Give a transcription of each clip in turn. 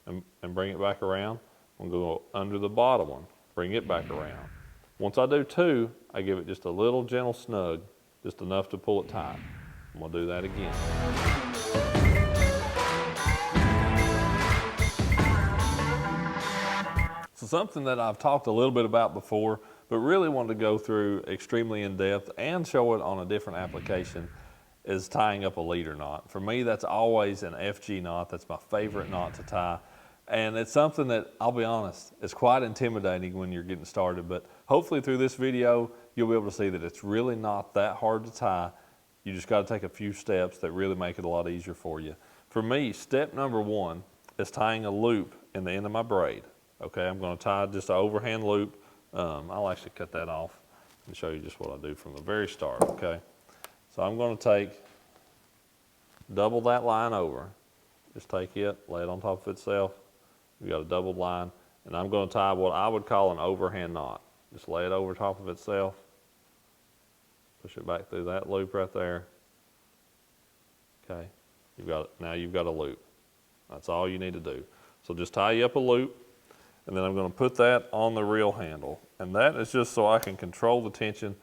and bring it back around. I'm gonna go under the bottom one, bring it back around. Once I do 2, I give it just a little gentle snug, just enough to pull it tight. I'm gonna do that again. So something that I've talked a little bit about before, but really wanted to go through extremely in depth and show it on a different application is tying up a leader knot. For me, that's always an FG knot. That's my favorite knot to tie. And it's something that, I'll be honest, it's quite intimidating when you're getting started, but hopefully through this video, you'll be able to see that it's really not that hard to tie. You just gotta take a few steps that really make it a lot easier for you. For me, step number 1 is tying a loop in the end of my braid. Okay, I'm gonna tie just an overhand loop. I'll actually cut that off and show you just what I do from the very start, okay? So I'm gonna double that line over. Just take it, lay it on top of itself. You got a doubled line, and I'm gonna tie what I would call an overhand knot. Just lay it over top of itself. Push it back through that loop right there. Okay, now you've got a loop. That's all you need to do. So just tie you up a loop, and then I'm gonna put that on the reel handle. And that is just so I can control the tension.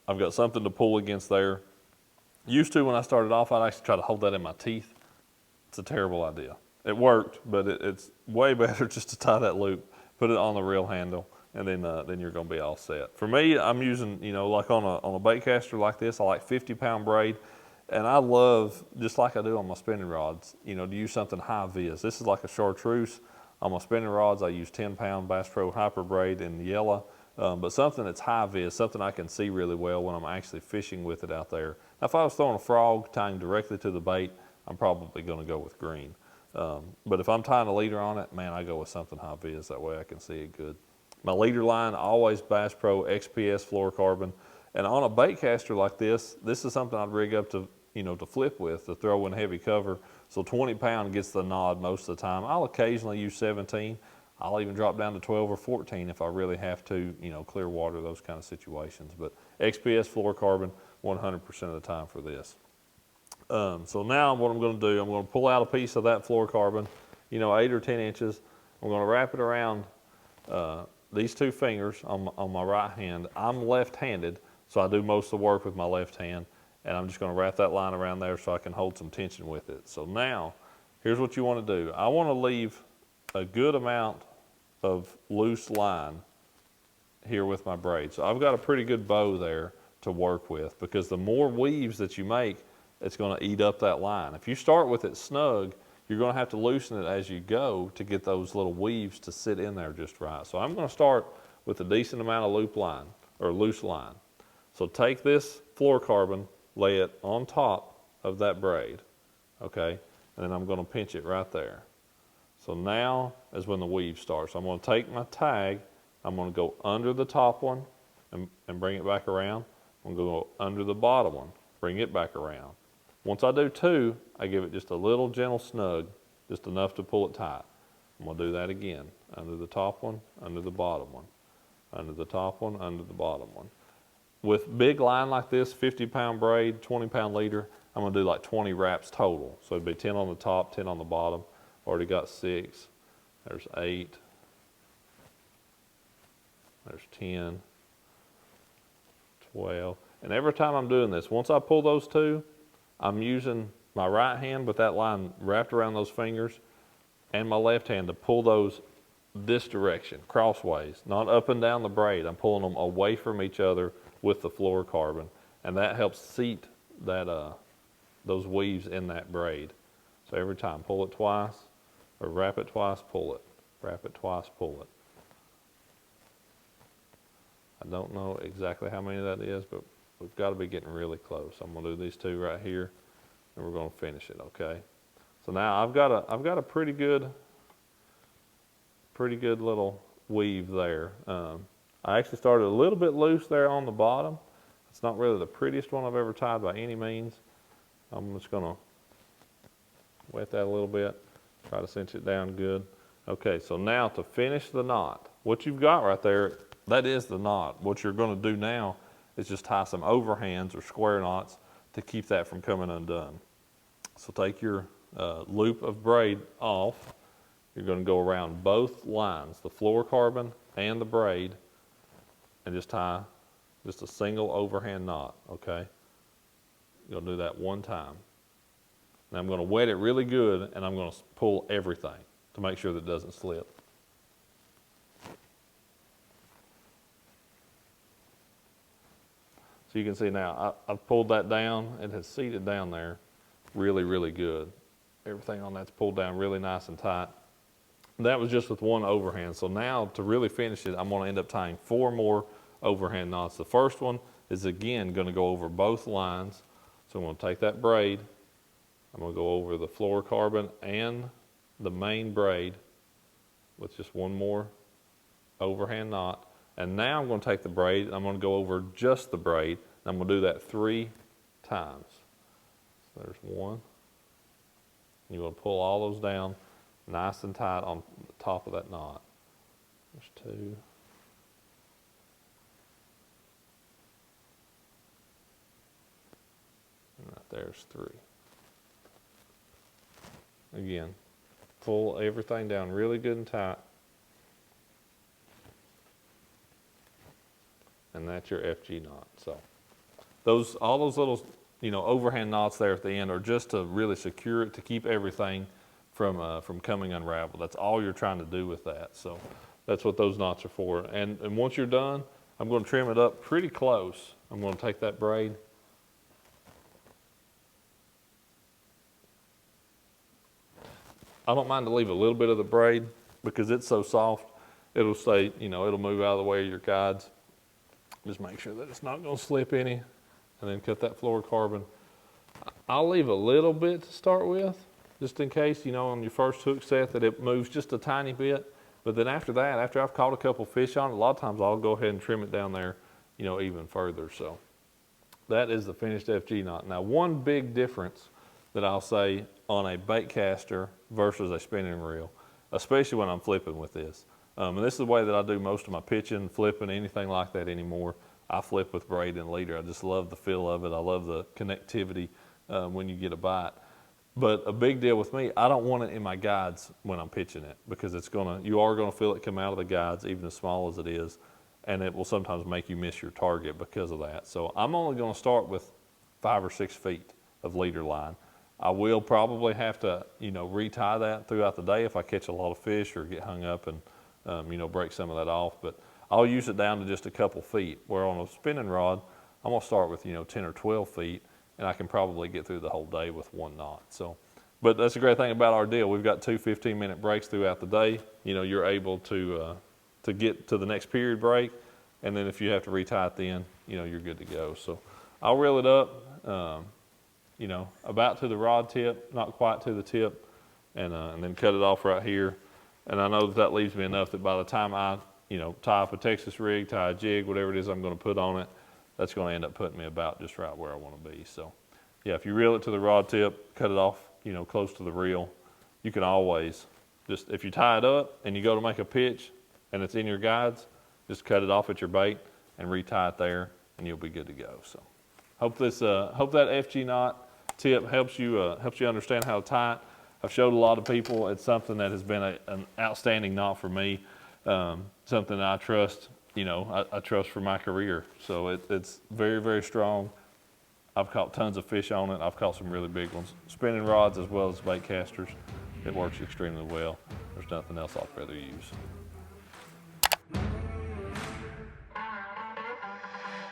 I've got something to pull against there. Used to, when I started off, I'd actually try to hold that in my teeth. It's a terrible idea. It worked, but it's way better just to tie that loop, put it on the reel handle, and then you're gonna be all set. For me, I'm using, like on a baitcaster like this, I like 50-pound braid, and I love, just like I do on my spinning rods, to use something high vis. This is like a chartreuse. On my spinning rods, I use 10-pound Bass Pro Hyper braid in yellow, but something that's high vis, something I can see really well when I'm actually fishing with it out there. Now, if I was throwing a frog, tying directly to the bait, I'm probably gonna go with green. But if I'm tying a leader on it, man, I go with something high vis, that way I can see it good. My leader line, always Bass Pro XPS fluorocarbon. And on a baitcaster like this is something I'd rig up to, to flip with, to throw in heavy cover. So 20-pound gets the nod most of the time. I'll occasionally use 17. I'll even drop down to 12 or 14 if I really have to, clear water, those kind of situations. But XPS fluorocarbon, 100% of the time for this. So now what I'm gonna do, I'm gonna pull out a piece of that fluorocarbon, 8 or 10 inches. I'm gonna wrap it around these 2 fingers on my right hand. I'm left-handed, so I do most of the work with my left hand, and I'm just gonna wrap that line around there so I can hold some tension with it. So now, here's what you wanna do. I wanna leave a good amount of loose line here with my braid. So I've got a pretty good bow there to work with, because the more weaves that you make, it's gonna eat up that line. If you start with it snug, you're gonna have to loosen it as you go to get those little weaves to sit in there just right. So I'm gonna start with a decent amount of loop line, or loose line. So take this fluorocarbon, lay it on top of that braid, okay? And then I'm gonna pinch it right there. So now is when the weave starts. I'm gonna take my tag, I'm gonna go under the top one and bring it back around. I'm gonna go under the bottom one, bring it back around. Once I do 2, I give it just a little gentle snug, just enough to pull it tight. I'm gonna do that again. Under the top one, under the bottom one. Under the top one, under the bottom one. With big line like this, 50-pound braid, 20-pound leader, I'm gonna do like 20 wraps total. So it'd be 10 on the top, 10 on the bottom. Already got 6, there's 8, there's 10, 12. And every time I'm doing this, once I pull those 2, I'm using my right hand with that line wrapped around those fingers, and my left hand to pull those this direction, crossways, not up and down the braid. I'm pulling them away from each other with the fluorocarbon, and that helps seat that those weaves in that braid. So every time, pull it twice, or wrap it twice, pull it. Wrap it twice, pull it. I don't know exactly how many that is, but we've got to be getting really close. I'm gonna do these 2 right here, and we're gonna finish it, okay? So now I've got a pretty good little weave there. I actually started a little bit loose there on the bottom. It's not really the prettiest one I've ever tied by any means. I'm just gonna wet that a little bit, try to cinch it down good. Okay, so now to finish the knot, what you've got right there, that is the knot. What you're gonna do now is just tie some overhands or square knots to keep that from coming undone. So take your loop of braid off, you're going to go around both lines, the fluorocarbon and the braid, and just tie just a single overhand knot, okay? You'll do that one time. Now I'm going to wet it really good, and I'm going to pull everything to make sure that it doesn't slip. So you can see now, I've pulled that down. It has seated down there really, really good. Everything on that's pulled down really nice and tight. That was just with one overhand. So now to really finish it, I'm going to end up tying 4 more overhand knots. The first one is again going to go over both lines. So I'm going to take that braid, I'm going to go over the fluorocarbon and the main braid with just one more overhand knot. And now I'm going to take the braid and I'm going to go over just the braid. And I'm going to do that 3 times. So there's 1. You're going to pull all those down nice and tight on the top of that knot. There's 2. And right there's 3. Again, pull everything down really good and tight. And that's your FG knot. So all those little, overhand knots there at the end are just to really secure it, to keep everything from coming unraveled. That's all you're trying to do with that. So that's what those knots are for. And once you're done, I'm going to trim it up pretty close. I'm going to take that braid. I don't mind to leave a little bit of the braid because it's so soft. It'll stay, it'll move out of the way of your guides. Just make sure that it's not going to slip any, and then cut that fluorocarbon. I'll leave a little bit to start with, just in case, on your first hook set that it moves just a tiny bit. But then after that, after I've caught a couple fish on it, a lot of times I'll go ahead and trim it down there, even further. So that is the finished FG knot. Now, one big difference that I'll say on a Baitcaster versus a spinning reel, especially when I'm flipping with this. And this is the way that I do most of my pitching, flipping, anything like that anymore. I flip with braid and leader. I just love the feel of it. I love the connectivity when you get a bite. But a big deal with me, I don't want it in my guides when I'm pitching it, because you are gonna feel it come out of the guides, even as small as it is, and it will sometimes make you miss your target because of that. So I'm only gonna start with 5 or 6 feet of leader line. I will probably have to, retie that throughout the day if I catch a lot of fish or get hung up and, break some of that off. But I'll use it down to just a couple feet, where on a spinning rod, I'm gonna start with, 10 or 12 feet, and I can probably get through the whole day with 1 knot. So, but that's the great thing about our deal. We've got 2 15-minute breaks throughout the day. You're able to get to the next period break, and then if you have to retie it then, you're good to go. So I'll reel it up, about to the rod tip, not quite to the tip, and then cut it off right here. And I know that leaves me enough that by the time I, tie up a Texas rig, tie a jig, whatever it is I'm going to put on it, that's going to end up putting me about just right where I want to be. So, yeah, if you reel it to the rod tip, cut it off, close to the reel, you can always just, if you tie it up and you go to make a pitch and it's in your guides, just cut it off at your bait and retie it there, and you'll be good to go. So, hope that FG knot tip helps you understand how to tie it. I've showed a lot of people. It's something that has been an outstanding knot for me, something that I trust. I trust for my career. So it's very, very strong. I've caught tons of fish on it. I've caught some really big ones. Spinning rods as well as bait casters. It works extremely well. There's nothing else I'd rather use.